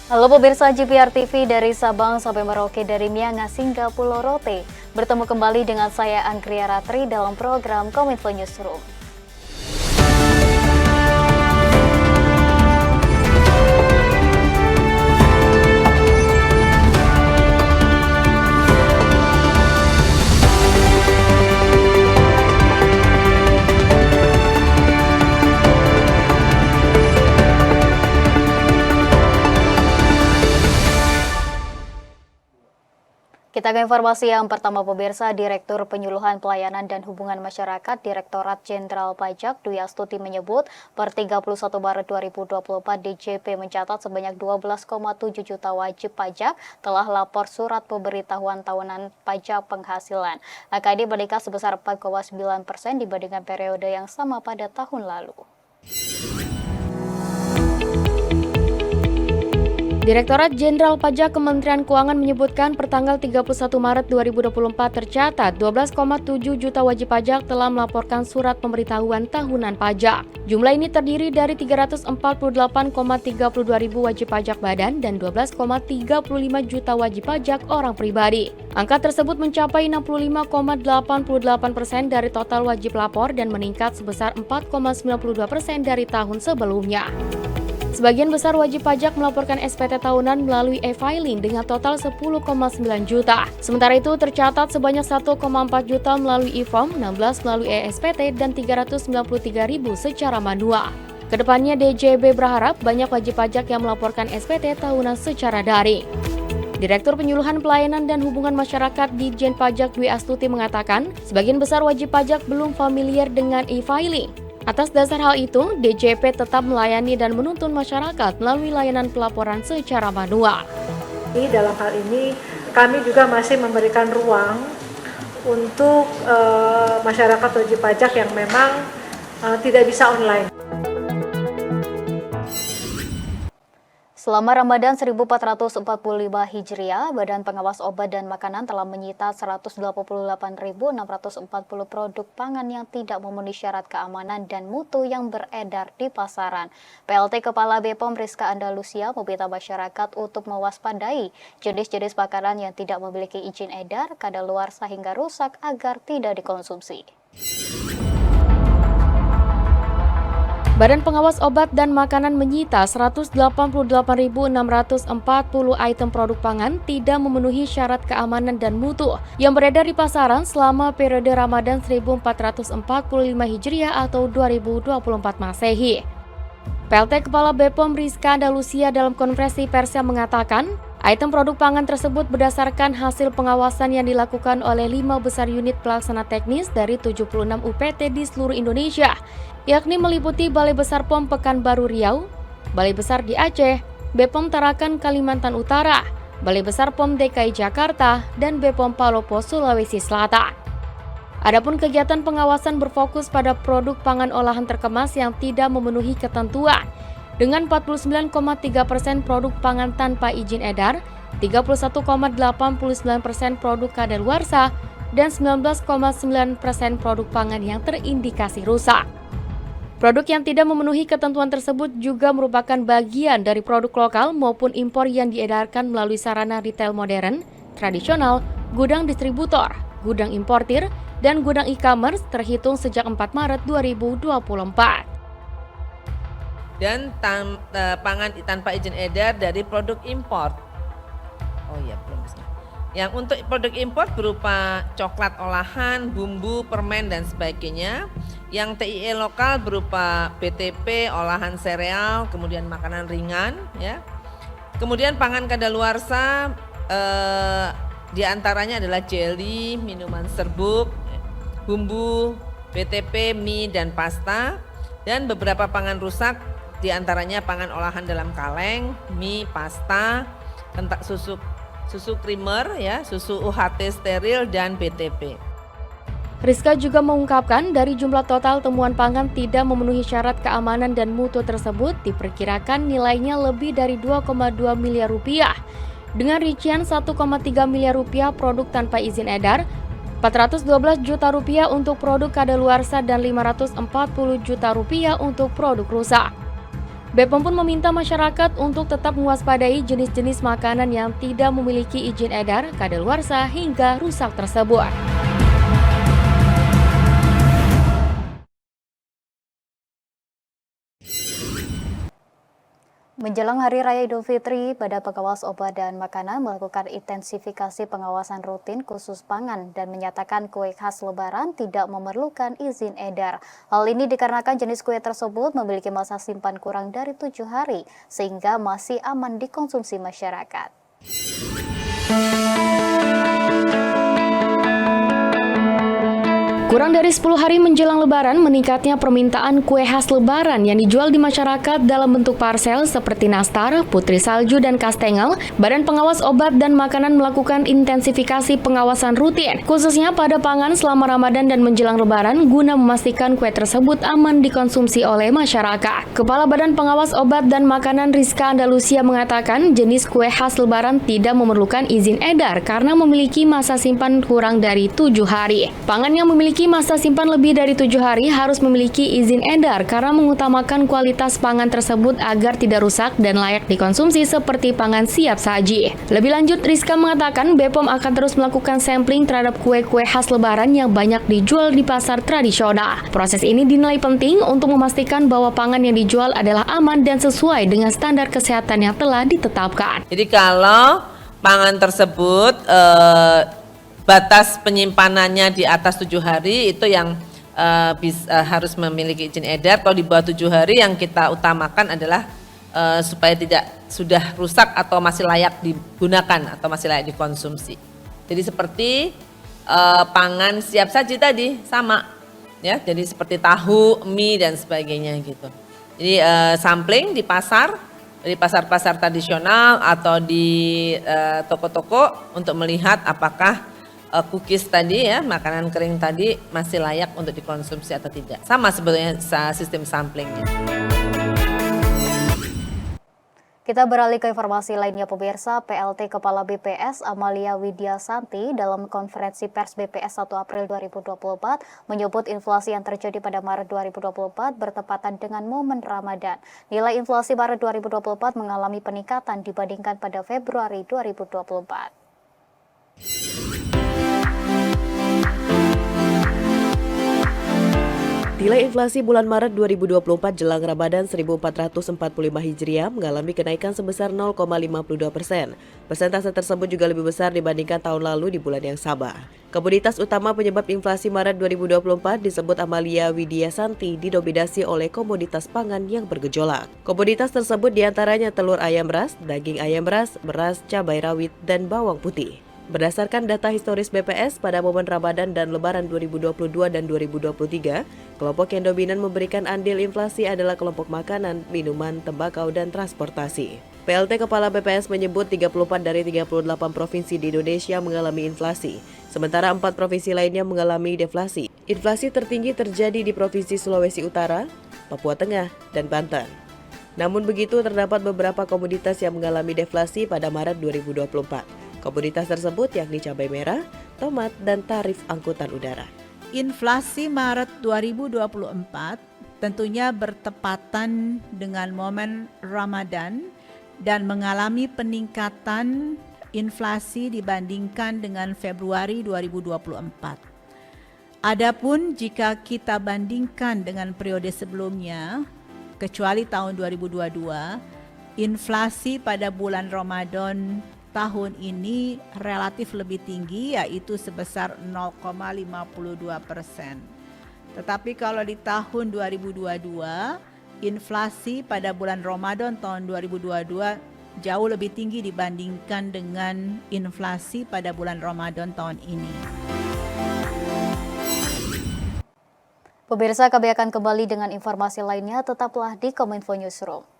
Halo pemirsa GPR TV dari Sabang sampai Merauke, dari Miangas hingga Pulau Rote. Bertemu kembali dengan saya Anggria Ratri dalam program Kominfo Newsroom. Kita ke informasi yang pertama pemirsa. Direktur Penyuluhan Pelayanan dan Hubungan Masyarakat Direktorat Jenderal Pajak Dwi Astuti menyebut per 31 Maret 2024 DJP mencatat sebanyak 12,7 juta wajib pajak telah lapor surat pemberitahuan tahunan pajak penghasilan. Angka ini meningkat sebesar 4,9% dibandingkan periode yang sama pada tahun lalu. Direktorat Jenderal Pajak Kementerian Keuangan menyebutkan pertanggal 31 Maret 2024 tercatat 12,7 juta wajib pajak telah melaporkan surat pemberitahuan tahunan pajak. Jumlah ini terdiri dari 348,32 ribu wajib pajak badan dan 12,35 juta wajib pajak orang pribadi. Angka tersebut mencapai 65,88% dari total wajib lapor dan meningkat sebesar 4,92% dari tahun sebelumnya. Sebagian besar wajib pajak melaporkan SPT tahunan melalui e-filing dengan total 10,9 juta. Sementara itu tercatat sebanyak 1,4 juta melalui e-form, 16 melalui e-SPT, dan 393 ribu secara manual. Kedepannya DJB berharap banyak wajib pajak yang melaporkan SPT tahunan secara daring. Direktur Penyuluhan Pelayanan dan Hubungan Masyarakat Ditjen Pajak Dwi Astuti mengatakan, sebagian besar wajib pajak belum familiar dengan e-filing. Atas dasar hal itu, DJP tetap melayani dan menuntun masyarakat melalui layanan pelaporan secara manual. Dalam hal ini, kami juga masih memberikan ruang untuk masyarakat wajib pajak yang memang tidak bisa online. Selama Ramadan 1445 Hijriah, Badan Pengawas Obat dan Makanan telah menyita 188.640 produk pangan yang tidak memenuhi syarat keamanan dan mutu yang beredar di pasaran. PLT Kepala BPOM Rizka Andalusia meminta masyarakat untuk mewaspadai jenis-jenis makanan yang tidak memiliki izin edar, kadaluarsa hingga rusak agar tidak dikonsumsi. Badan Pengawas Obat dan Makanan menyita 188.640 item produk pangan tidak memenuhi syarat keamanan dan mutu yang beredar di pasaran selama periode Ramadan 1445 Hijriah atau 2024 Masehi. PLT Kepala BPOM Rizka Andalusia dalam konferensi persnya mengatakan, item produk pangan tersebut berdasarkan hasil pengawasan yang dilakukan oleh 5 besar unit pelaksana teknis dari 76 UPT di seluruh Indonesia, yakni meliputi Balai Besar POM Pekanbaru Riau, Balai Besar di Aceh, BPOM Tarakan Kalimantan Utara, Balai Besar POM DKI Jakarta, dan BPOM Palopo Sulawesi Selatan. Adapun kegiatan pengawasan berfokus pada produk pangan olahan terkemas yang tidak memenuhi ketentuan, dengan 49,3% produk pangan tanpa izin edar, 31,89% produk kadaluarsa, dan 19,9% produk pangan yang terindikasi rusak. Produk yang tidak memenuhi ketentuan tersebut juga merupakan bagian dari produk lokal maupun impor yang diedarkan melalui sarana retail modern, tradisional, gudang distributor, gudang importir, dan gudang e-commerce terhitung sejak 4 Maret 2024. Dan pangan tanpa izin edar dari produk impor. Belum bisa. Yang untuk produk impor berupa coklat olahan, bumbu, permen, dan sebagainya. Yang TIE lokal berupa BTP, olahan sereal, kemudian makanan ringan, ya. Kemudian pangan kadaluarsa diantaranya adalah jelly, minuman serbuk, bumbu, BTP, mie, dan pasta. Dan beberapa pangan rusak diantaranya pangan olahan dalam kaleng, mie, pasta, susu creamer, ya, susu UHT steril, dan BTP. Rizka juga mengungkapkan dari jumlah total temuan pangan tidak memenuhi syarat keamanan dan mutu tersebut diperkirakan nilainya lebih dari 2,2 miliar rupiah. Dengan rincian 1,3 miliar rupiah produk tanpa izin edar, 412 juta rupiah untuk produk kadaluarsa dan 540 juta rupiah untuk produk rusak. BPOM pun meminta masyarakat untuk tetap mewaspadai jenis-jenis makanan yang tidak memiliki izin edar, kadaluarsa, hingga rusak tersebut. Menjelang Hari Raya Idul Fitri, Badan Pengawas Obat dan Makanan melakukan intensifikasi pengawasan rutin khusus pangan dan menyatakan kue khas Lebaran tidak memerlukan izin edar. Hal ini dikarenakan jenis kue tersebut memiliki masa simpan kurang dari 7 hari, sehingga masih aman dikonsumsi masyarakat. Kurang dari 10 hari menjelang Lebaran, meningkatnya permintaan kue khas Lebaran yang dijual di masyarakat dalam bentuk parsel seperti nastar, putri salju, dan kastengel. Badan Pengawas Obat dan Makanan melakukan intensifikasi pengawasan rutin, khususnya pada pangan selama Ramadan dan menjelang Lebaran, guna memastikan kue tersebut aman dikonsumsi oleh masyarakat. Kepala Badan Pengawas Obat dan Makanan Rizka Andalusia mengatakan jenis kue khas Lebaran tidak memerlukan izin edar karena memiliki masa simpan kurang dari 7 hari. Pangan yang memiliki masa simpan lebih dari 7 hari harus memiliki izin edar karena mengutamakan kualitas pangan tersebut agar tidak rusak dan layak dikonsumsi seperti pangan siap saji. Lebih lanjut, Rizka mengatakan BPOM akan terus melakukan sampling terhadap kue-kue khas Lebaran yang banyak dijual di pasar tradisional. Proses ini dinilai penting untuk memastikan bahwa pangan yang dijual adalah aman dan sesuai dengan standar kesehatan yang telah ditetapkan. Jadi kalau pangan tersebut batas penyimpanannya di atas 7 hari itu yang harus memiliki izin edar. Kalau di bawah 7 hari yang kita utamakan adalah supaya tidak sudah rusak atau masih layak digunakan atau masih layak dikonsumsi. Jadi seperti pangan siap saji tadi sama ya, jadi seperti tahu, mie dan sebagainya gitu. Jadi sampling di pasar, di pasar-pasar tradisional atau di toko-toko untuk melihat apakah cookies tadi ya, makanan kering tadi masih layak untuk dikonsumsi atau tidak. Sama sebetulnya sistem samplingnya. Kita beralih ke informasi lainnya pemirsa. PLT Kepala BPS Amalia Widyasanti dalam konferensi pers BPS 1 April 2024 menyebut inflasi yang terjadi pada Maret 2024 bertepatan dengan momen Ramadan. Nilai inflasi Maret 2024 mengalami peningkatan dibandingkan pada Februari 2024. Nilai inflasi bulan Maret 2024 jelang Ramadan 1445 Hijriah mengalami kenaikan sebesar 0,52%. Persentase tersebut juga lebih besar dibandingkan tahun lalu di bulan yang sama. Komoditas utama penyebab inflasi Maret 2024 disebut Amalia Widyasanti didominasi oleh komoditas pangan yang bergejolak. Komoditas tersebut diantaranya telur ayam ras, daging ayam ras, beras, cabai rawit, dan bawang putih. Berdasarkan data historis BPS pada momen Ramadan dan Lebaran 2022 dan 2023, kelompok yang dominan memberikan andil inflasi adalah kelompok makanan, minuman, tembakau, dan transportasi. PLT Kepala BPS menyebut 34 dari 38 provinsi di Indonesia mengalami inflasi, sementara 4 provinsi lainnya mengalami deflasi. Inflasi tertinggi terjadi di Provinsi Sulawesi Utara, Papua Tengah, dan Banten. Namun begitu, terdapat beberapa komoditas yang mengalami deflasi pada Maret 2024. Komoditas tersebut yakni cabai merah, tomat, dan tarif angkutan udara. Inflasi Maret 2024 tentunya bertepatan dengan momen Ramadan dan mengalami peningkatan inflasi dibandingkan dengan Februari 2024. Adapun jika kita bandingkan dengan periode sebelumnya, kecuali tahun 2022, inflasi pada bulan Ramadan tahun ini relatif lebih tinggi, yaitu sebesar 0,52%. Tetapi kalau di tahun 2022, inflasi pada bulan Ramadan tahun 2022 jauh lebih tinggi dibandingkan dengan inflasi pada bulan Ramadan tahun ini. Pemirsa, kami akan kembali dengan informasi lainnya, tetaplah di Kominfo Newsroom.